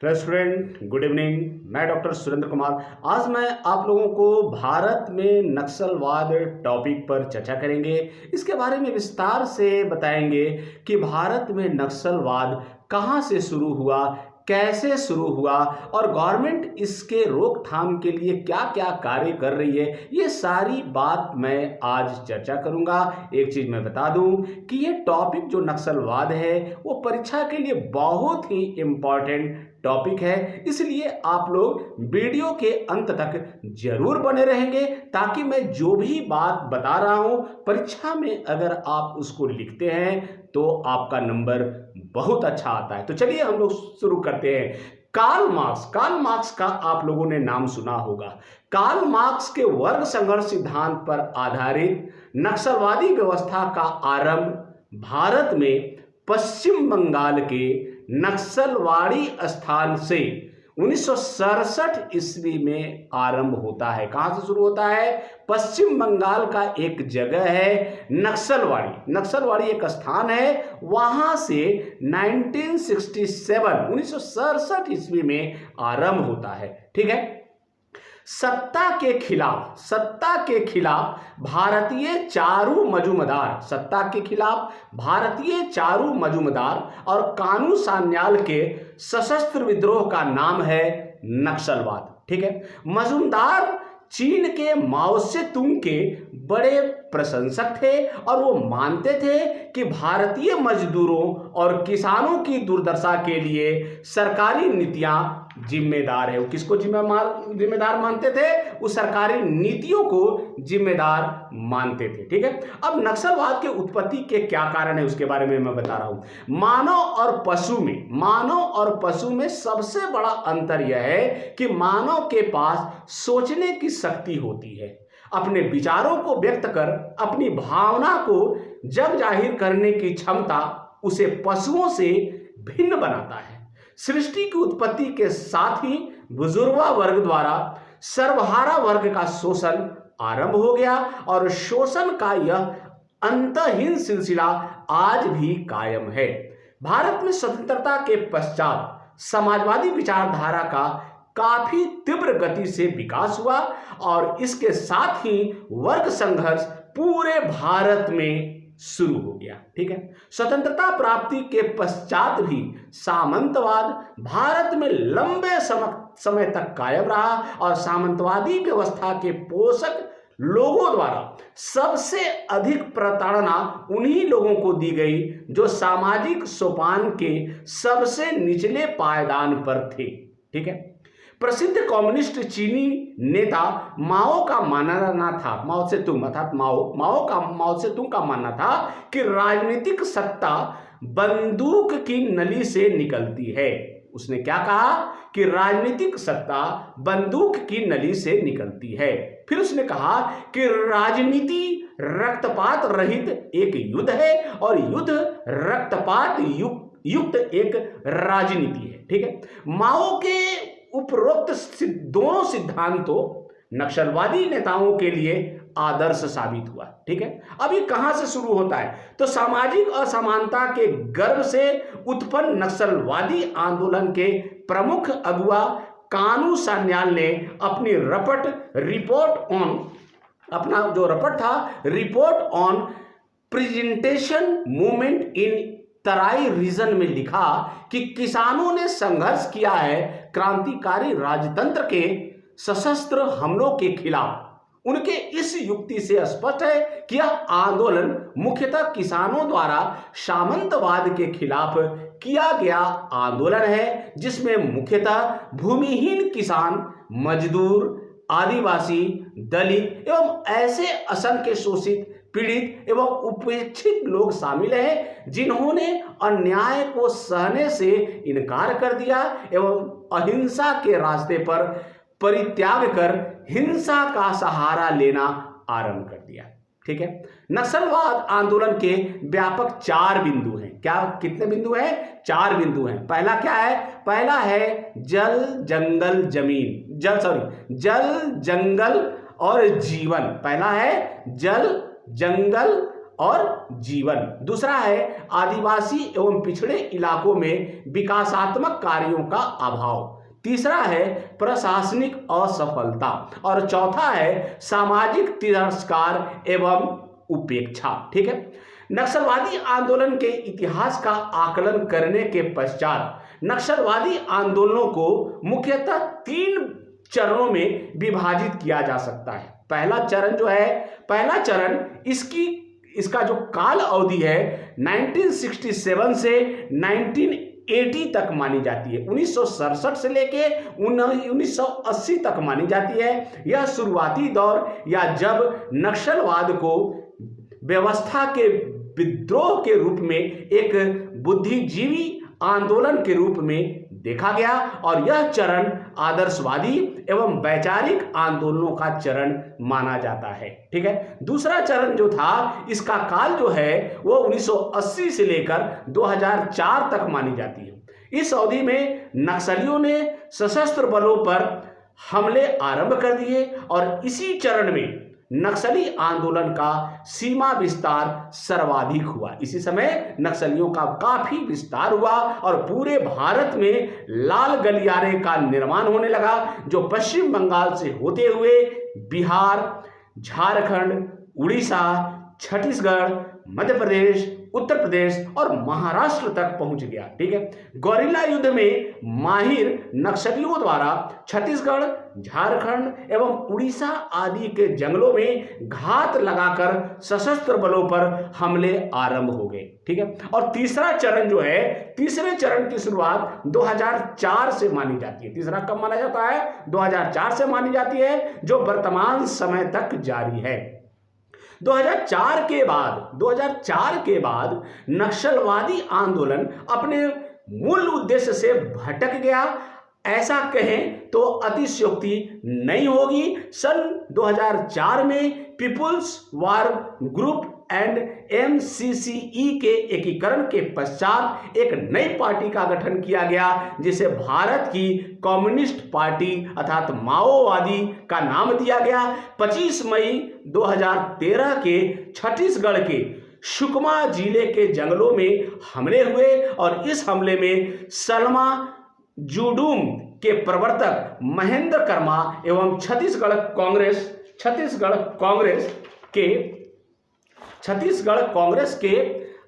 Hello student, good evening. मैं doctor Surendra Kumar. आज मैं आप लोगों को भारत में नक्सलवाद टॉपिक पर चर्चा करेंगे। इसके बारे में विस्तार से बताएंगे कि भारत में नक्सलवाद कहाँ से शुरू हुआ, कैसे शुरू हुआ और गवर्नमेंट इसके रोकथाम के लिए क्या क्या कार्य कर रही है। ये सारी बात मैं आज चर्चा करूंगा। एक चीज़ मैं बता दूं कि ये टॉपिक जो नक्सलवाद है वो परीक्षा के लिए बहुत ही इम्पॉर्टेंट टॉपिक है, इसलिए आप लोग वीडियो के अंत तक जरूर बने रहेंगे ताकि मैं जो भी बात बता रहा हूं परीक्षा में अगर आप उसको लिखते हैं तो आपका नंबर बहुत अच्छा आता है। तो चलिए हम लोग शुरू करते हैं। कार्ल मार्क्स का आप लोगों ने नाम सुना होगा। कार्ल मार्क्स के वर्ग संघर्ष सिद्धांत पर आधारित नक्सलवादी व्यवस्था का आरंभ भारत में पश्चिम बंगाल के नक्सलवाड़ी स्थान से 1967 ईस्वी में आरंभ होता है। कहां से शुरू होता है? पश्चिम बंगाल का एक जगह है नक्सलवाड़ी एक स्थान है, वहां से 1967 ईस्वी में आरंभ होता है। ठीक है। सत्ता के खिलाफ भारतीय चारू मजूमदार और कानू सान्याल के सशस्त्र विद्रोह का नाम है नक्सलवाद। ठीक है। मजूमदार चीन के माओ से तुंग के बड़े प्रशंसक थे और वो मानते थे कि भारतीय मजदूरों और किसानों की दुर्दशा के लिए सरकारी नीतियां जिम्मेदार है। वो किसको जिम्मेदार मानते थे? उस सरकारी नीतियों को जिम्मेदार मानते थे। ठीक है। अब नक्सलवाद के उत्पत्ति के क्या कारण है उसके बारे में मैं बता रहा हूं। मानव और पशु में सबसे बड़ा अंतर यह है कि मानव के पास सोचने की शक्ति होती है, अपने विचारों को व्यक्त कर अपनी भावना को जग जाहिर करने की क्षमता उसे पशुओं से भिन्न बनाता है। सृष्टि की उत्पत्ति के साथ ही बुजुर्गा वर्ग द्वारा सर्वहारा वर्ग का शोषण आरंभ हो गया और शोषण का यह अंतहीन सिलसिला आज भी कायम है। भारत में स्वतंत्रता के पश्चात समाजवादी विचारधारा का काफी तीव्र गति से विकास हुआ और इसके साथ ही वर्ग संघर्ष पूरे भारत में शुरू हो गया। ठीक है। स्वतंत्रता प्राप्ति के पश्चात भी सामंतवाद भारत में लंबे समय तक कायम रहा और सामंतवादी व्यवस्था के पोषक लोगों द्वारा सबसे अधिक प्रताड़ना उन्हीं लोगों को दी गई जो सामाजिक सोपान के सबसे निचले पायदान पर थे। ठीक है। प्रसिद्ध कम्युनिस्ट चीनी नेता माओ का मानना था, माओ से तुंग का मानना था कि राजनीतिक सत्ता बंदूक की नली से निकलती है। उसने क्या कहा कि राजनीतिक सत्ता बंदूक की नली से निकलती है। फिर उसने कहा कि राजनीति रक्तपात रहित एक युद्ध है और युद्ध रक्तपात युक्त एक राजनीति है। ठीक है। माओ के उपरोक्त दोनों सिद्धांतों नक्सलवादी नेताओं के लिए आदर्श साबित हुआ। ठीक है। अब ये कहां से शुरू होता है? तो सामाजिक असमानता के गर्भ से उत्पन्न नक्सलवादी आंदोलन के प्रमुख अगुआ कानू सान्याल ने अपनी report on presentation movement in Terai region में लिखा कि किसानों ने संघर्ष किया है क्रांतिकारी राजतंत्र के सशस्त्र हमलों के खिलाफ। उनके इस युक्ति से स्पष्ट है कि यह आंदोलन मुख्यतः किसानों द्वारा सामंतवाद के खिलाफ किया गया आंदोलन है, जिसमें मुख्यतः भूमिहीन किसान, मजदूर, आदिवासी, दलित एवं ऐसे असंख्य शोषित, पीड़ित एवं उपेक्षित लोग शामिल हैं जिन्होंने अन्याय को सहने से इनकार कर दिया एवं अहिंसा के रास्ते पर परित्याग कर हिंसा का सहारा लेना आरंभ कर दिया। ठीक है। नक्सलवाद आंदोलन के व्यापक 4 बिंदु हैं। कितने बिंदु हैं? 4 बिंदु हैं। पहला क्या है? पहला है जल जंगल और जीवन। पहला है जल, जंगल और जीवन। दूसरा है आदिवासी एवं पिछड़े इलाकों में विकासात्मक कार्यों का अभाव। तीसरा है प्रशासनिक असफलता और चौथा है सामाजिक तिरस्कार एवं उपेक्षा। ठीक है, नक्सलवादी आंदोलन के इतिहास का आकलन करने के पश्चात नक्सलवादी आंदोलनों को मुख्यतः 3 चरणों में विभाजित किया जा सकता है। पहला चरण इसका जो काल अवधि है 1967 से 1980 तक मानी जाती है। 1967 से लेके 1980 तक मानी जाती है। यह शुरुआती दौर या जब नक्सलवाद को व्यवस्था के विद्रोह के रूप में एक बुद्धिजीवी आंदोलन के रूप में देखा गया और यह चरण आदर्शवादी एवं वैचारिक आंदोलनों का चरण माना जाता है। ठीक है, दूसरा चरण जो था इसका काल जो है वो 1980 से लेकर 2004 तक मानी जाती है। इस अवधि में नक्सलियों ने सशस्त्र बलों पर हमले आरंभ कर दिए और इसी चरण में नक्सली आंदोलन का सीमा विस्तार सर्वाधिक हुआ। इसी समय नक्सलियों का काफी विस्तार हुआ और पूरे भारत में लाल गलियारे का निर्माण होने लगा, जो पश्चिम बंगाल से होते हुए बिहार, झारखंड, उड़ीसा, छत्तीसगढ़, मध्य प्रदेश, उत्तर प्रदेश और महाराष्ट्र तक पहुंच गया। ठीक है, गोरिल्ला युद्ध में माहिर नक्सलियों द्वारा छत्तीसगढ़, झारखंड एवं उड़ीसा आदि के जंगलों में घात लगाकर सशस्त्र बलों पर हमले आरंभ हो गए। ठीक है, और तीसरा चरण जो है, तीसरे चरण की शुरुआत 2004 से मानी जाती है। तीसरा कब माना जाता है? 2004 से मानी जाती है, जो वर्तमान समय तक जारी है। 2004 के बाद नक्सलवादी आंदोलन अपने मूल उद्देश्य से भटक गया, ऐसा कहें तो अतिशयोक्ति नहीं होगी। सन 2004 में People's War Group and MCCE के एकीकरण के पश्चात एक नई पार्टी का गठन किया गया, जिसे भारत की कम्युनिस्ट पार्टी अर्थात माओवादी का नाम दिया गया। 25 मई 2013 के छत्तीसगढ़ के सुकमा जिले के जंगलों में हमले हुए और इस हमले में सलमा जुडूम के प्रवर्तक महेंद्र कर्मा एवं छत्तीसगढ़ कांग्रेस के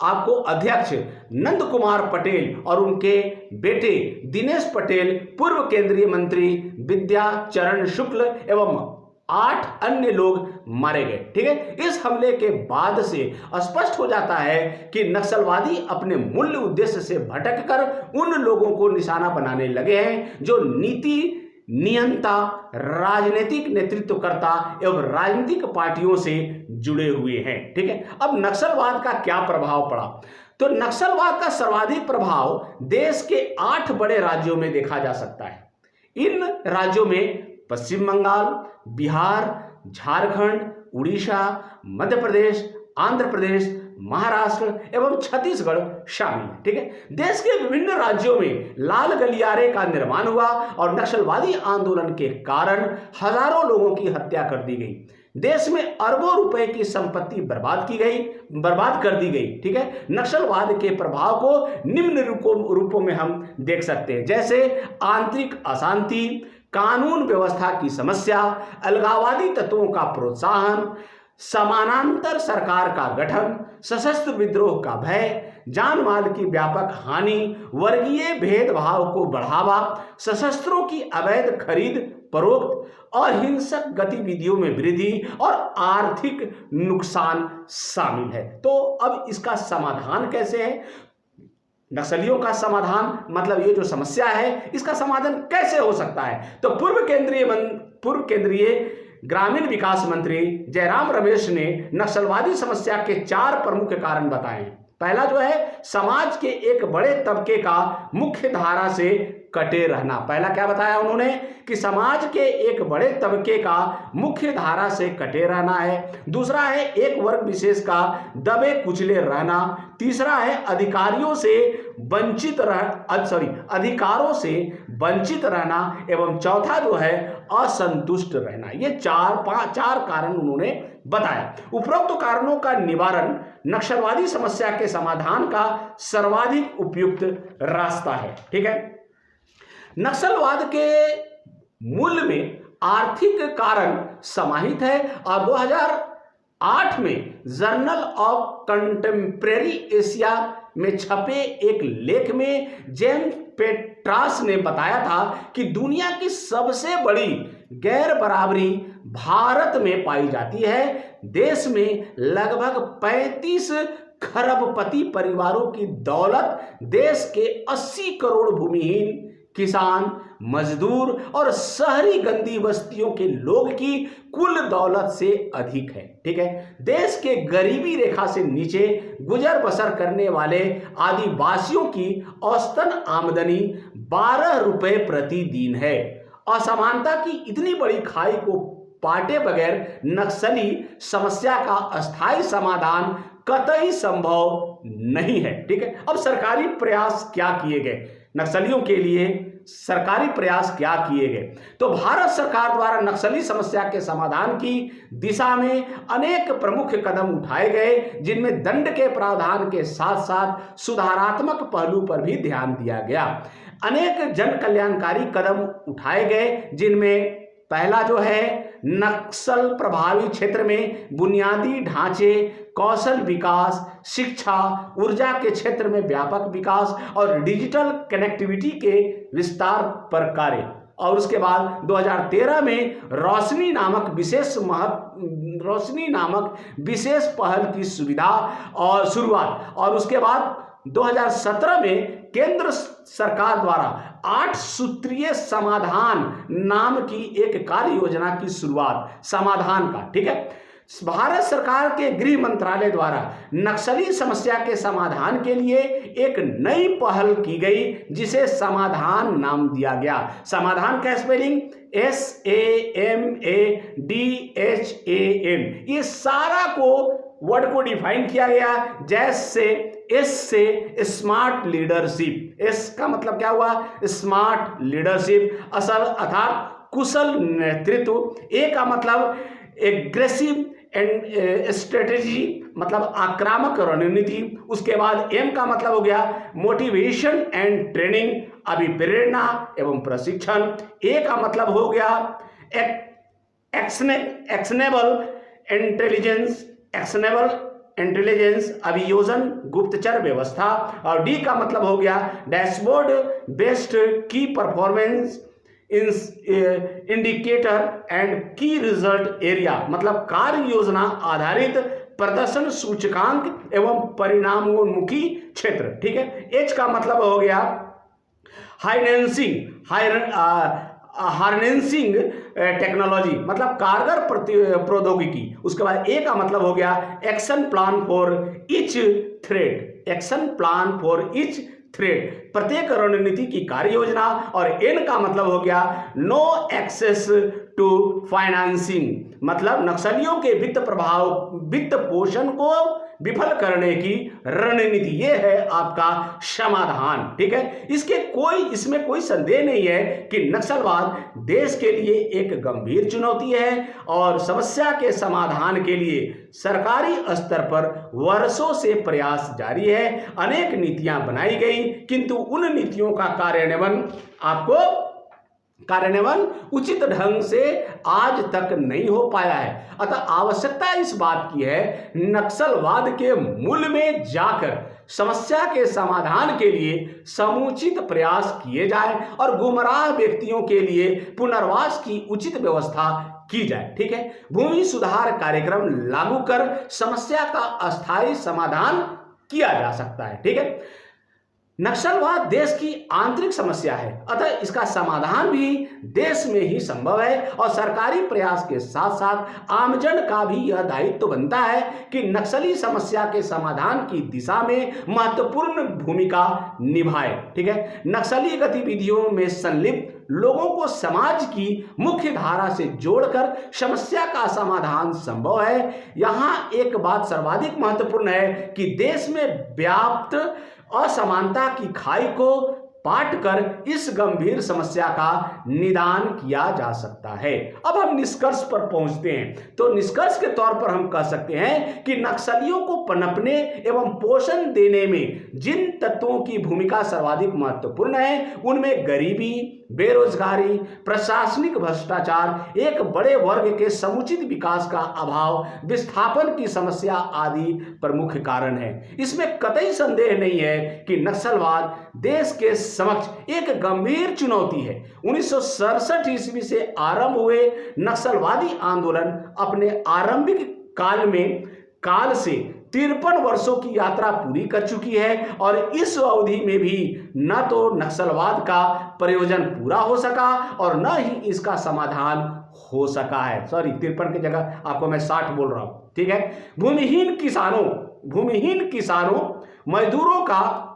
आपको अध्यक्ष नंद कुमार पटेल और उनके बेटे दिनेश पटेल, पूर्व केंद्रीय मंत्री विद्याचरण शुक्ल एवं 8 अन्य लोग मारे गए। ठीक है, इस हमले के बाद से स्पष्ट हो जाता है कि नक्सलवादी अपने मूल उद्देश्य से भटककर उन लोगों को निशाना बनाने लगे हैं जो नीति नियंता, राजनीतिक नेतृत्वकर्ता एवं राजनीतिक पार्टियों से जुड़े हुए हैं। ठीक है, अब नक्सलवाद का क्या प्रभाव पड़ा? तो नक्सलवाद का सर्वाधिक प्रभाव देश के 8 बड़े राज्यों में देखा जा सकता है। इन राज्यों में पश्चिम बंगाल, बिहार, झारखंड, उड़ीसा, मध्य प्रदेश, आंध्र प्रदेश, महाराष्ट्र एवं छत्तीसगढ़ शामिल है। ठीक है, देश के विभिन्न राज्यों में लाल गलियारे का निर्माण हुआ और नक्सलवादी आंदोलन के कारण हजारों लोगों की हत्या कर दी गई। देश में अरबों रुपए की संपत्ति बर्बाद कर दी गई। ठीक है, नक्सलवाद के प्रभाव को निम्न रूपों में हम देख सकते हैं, जैसे आंतरिक अशांति, कानून व्यवस्था की समस्या, अलगाववादी तत्वों का प्रोत्साहन, समानांतर सरकार का गठन, सशस्त्र विद्रोह का भय, जान माल की व्यापक हानि, वर्गीय भेदभाव को बढ़ावा, सशस्त्रों की अवैध खरीद फरोख्त, अहिंसक गतिविधियों में वृद्धि और आर्थिक नुकसान शामिल है। तो अब इसका समाधान कैसे है? नक्सलियों का समाधान मतलब ये जो समस्या है, इसका समाधान कैसे हो सकता है? तो पूर्व केंद्रीय ग्रामीण विकास मंत्री जयराम रमेश ने नक्सलवादी समस्या के 4 प्रमुख कारण बताए। पहला जो है, समाज के एक बड़े तबके का मुख्य धारा से कटे रहना। पहला क्या बताया उन्होंने कि समाज के एक बड़े तबके का मुख्य धारा से कटे रहना है। दूसरा है एक वर्ग विशेष का दबे कुचले रहना। तीसरा है अधिकारों से वंचित रहना एवं चौथा जो है असंतुष्ट रहना। ये 4 कारण उन्होंने बताया। उपरोक्त कारणों का निवारण नक्सलवादी समस्या के समाधान का सर्वाधिक उपयुक्त रास्ता है। ठीक है, नक्सलवाद के मूल में आर्थिक कारण समाहित है और 2008 में जर्नल ऑफ कंटेम्प्रेरी एशिया में छपे एक लेख में जेम्स पेट्रास ने बताया था कि दुनिया की सबसे बड़ी गैर बराबरी भारत में पाई जाती है। देश में लगभग 35 खरबपति परिवारों की दौलत देश के 80 करोड़ भूमिहीन किसान, मजदूर और शहरी गंदी बस्तियों के लोग की कुल दौलत से अधिक है। ठीक है, देश के गरीबी रेखा से नीचे गुजर बसर करने वाले आदिवासियों की औसतन आमदनी 12 रुपए प्रति दिन है। असमानता की इतनी बड़ी खाई को पाटे बगैर नक्सली समस्या का अस्थायी समाधान कतई संभव नहीं है। ठीक है, अब सरकारी प्रयास क्या किए गए, नक्सलियों के लिए सरकारी प्रयास क्या किए गए? तो भारत सरकार द्वारा नक्सली समस्या के समाधान की दिशा में अनेक प्रमुख कदम उठाए गए, जिनमें दंड के प्रावधान के साथ साथ सुधारात्मक पहलू पर भी ध्यान दिया गया। अनेक जन कल्याणकारी कदम उठाए गए, जिनमें पहला जो है नक्सल प्रभावी क्षेत्र में बुनियादी ढांचे, कौशल विकास, शिक्षा, ऊर्जा के क्षेत्र में व्यापक विकास और डिजिटल कनेक्टिविटी के विस्तार पर कार्य। और उसके बाद 2013 में रोशनी नामक विशेष पहल की सुविधा और शुरुआत, और उसके बाद 2017 में केंद्र सरकार द्वारा 8 सूत्रीय समाधान नाम की एक कार्य योजना की शुरुआत समाधान का। ठीक है, भारत सरकार के गृह मंत्रालय द्वारा नक्सली समस्या के समाधान के लिए एक नई पहल की गई, जिसे समाधान नाम दिया गया। समाधान का स्पेलिंग SAMADHAN। ये सारा को वर्ड को डिफाइन किया गया, जैसे एस से स्मार्ट लीडरशिप। एस का मतलब क्या हुआ, स्मार्ट लीडरशिप, असल अर्थात कुशल नेतृत्व। ए का मतलब एग्रेसिव एंड स्ट्रेटेजी, मतलब आक्रामक रणनीति। उसके बाद एम का मतलब हो गया मोटिवेशन एंड ट्रेनिंग, अभिप्रेरणा एवं प्रशिक्षण। ए का मतलब हो गया एक्शनेबल इंटेलिजेंस, अभियोजन, गुप्तचर व्यवस्था। और डी का मतलब हो गया डैशबोर्ड बेस्ड की परफॉर्मेंस इंडिकेटर एंड की रिजल्ट एरिया, मतलब कार्य योजना आधारित प्रदर्शन सूचकांक एवं परिणामोन्मुखी क्षेत्र। ठीक है, एच का मतलब हो गया हार्नेसिंग टेक्नोलॉजी, मतलब कारगर प्रौद्योगिकी। उसके बाद ए का मतलब हो गया action plan for each thread, action plan for each thread, प्रत्येक रणनीति की कार्य योजना। और एन का मतलब हो गया नो एक्सेस टू फाइनेंसिंग, मतलब नक्सलियों के वित्त पोषण को विफल करने की रणनीति। ये है आपका समाधान। ठीक है, इसमें कोई संदेह नहीं है कि नक्सलवाद देश के लिए एक गंभीर चुनौती है और समस्या के समाधान के लिए सरकारी स्तर पर वर्षों से प्रयास जारी है। अनेक नीतियां बनाई गई, किंतु उन नीतियों का कार्यान्वयन उचित ढंग से आज तक नहीं हो पाया है। अतः आवश्यकता इस बात की है नक्सलवाद के मूल में जाकर समस्या के समाधान के लिए समुचित प्रयास किए जाए और गुमराह व्यक्तियों के लिए पुनर्वास की उचित व्यवस्था की जाए। ठीक है, भूमि सुधार कार्यक्रम लागू कर समस्या का अस्थायी समाधान किया जा सकता है। ठीक है, नक्सलवाद देश की आंतरिक समस्या है, अतः इसका समाधान भी देश में ही संभव है और सरकारी प्रयास के साथ साथ आमजन का भी यह दायित्व बनता है कि नक्सली समस्या के समाधान की दिशा में महत्वपूर्ण भूमिका निभाए। ठीक है, नक्सली गतिविधियों में संलिप्त लोगों को समाज की मुख्य धारा से जोड़कर समस्या का समाधान संभव है। यहाँ एक बात सर्वाधिक महत्वपूर्ण है कि देश में व्याप्त असमानता की खाई को पाट कर इस गंभीर समस्या का निदान किया जा सकता है। अब हम निष्कर्ष पर पहुंचते हैं। तो निष्कर्ष के तौर पर हम कह सकते हैं कि नक्सलियों को पनपने एवं पोषण देने में जिन तत्वों की भूमिका सर्वाधिक महत्वपूर्ण है उनमें गरीबी, बेरोजगारी, प्रशासनिक भ्रष्टाचार, एक बड़े वर्ग के समुचित विकास का अभाव, विस्थापन की समस्या आदि प्रमुख कारण है। इसमें कतई संदेह नहीं है कि नक्सलवाद देश के समक्ष एक गंभीर चुनौती है। 1967 ईस्वी से आरंभ हुए नक्सलवादी आंदोलन अपने आरंभिक काल से 53 वर्षों की यात्रा पूरी कर चुकी है और इस अवधि में भी न तो नक्सलवाद का प्रयोजन पूरा हो सका और न ही इसका समाधान हो सका है। सॉरी, 53 की जगह आपको मैं 60 बोल रहा हूं, ठीक है। भूमिहीन किसानों, मजदूरों का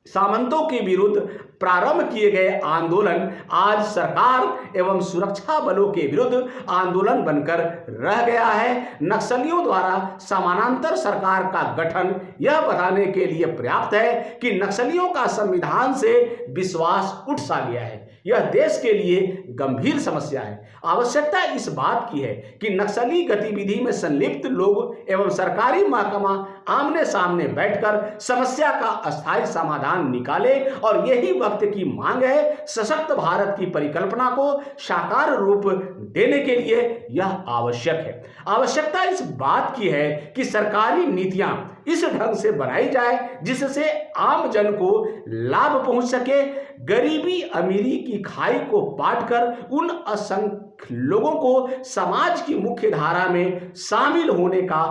सामंतों के विरुद्ध प्रारंभ किए गए आंदोलन आज सरकार एवं सुरक्षा बलों के विरुद्ध आंदोलन बनकर रह गया है। नक्सलियों द्वारा समानांतर सरकार का गठन यह बताने के लिए पर्याप्त है कि नक्सलियों का संविधान से विश्वास उठ सा गया है। यह देश के लिए गंभीर समस्या है। आवश्यकता इस बात की है कि नक्सली गतिविधि में संलिप्त लोग एवं सरकारी महकमा आमने सामने बैठकर समस्या का अस्थायी समाधान निकाले और यही वक्त की मांग है। सशक्त भारत की परिकल्पना को साकार रूप देने के लिए यह आवश्यक है। आवश्यकता इस बात की है कि सरकारी नीतियां इस ढंग से बनाई जाए जिससे आम जन को लाभ पहुंच सके। गरीबी अमीरी की खाई को पाटकर उन असंख्य लोगों को समाज की मुख्य धारा में शामिल होने का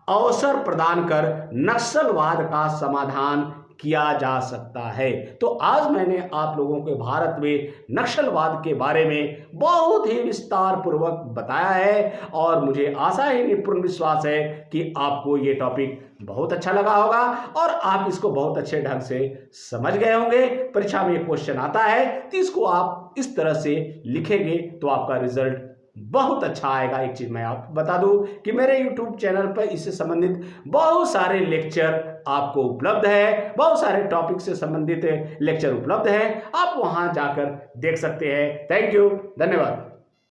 अवसर प्रदान कर नक्सलवाद का समाधान किया जा सकता है। तो आज मैंने आप लोगों के भारत में नक्सलवाद के बारे में बहुत ही विस्तार पूर्वक बताया है और मुझे आशा है, पूर्ण विश्वास है कि आपको ये टॉपिक बहुत अच्छा लगा होगा और आप इसको बहुत अच्छे ढंग से समझ गए होंगे। परीक्षा में ये क्वेश्चन आता है तो इसको आप इस तरह से लिखेंगे तो आपका रिजल्ट बहुत अच्छा आएगा। एक चीज मैं आपको बता दूं कि मेरे YouTube चैनल पर इससे संबंधित बहुत सारे लेक्चर आपको उपलब्ध है, बहुत सारे टॉपिक से संबंधित लेक्चर उपलब्ध है, आप वहां जाकर देख सकते हैं। थैंक यू, धन्यवाद।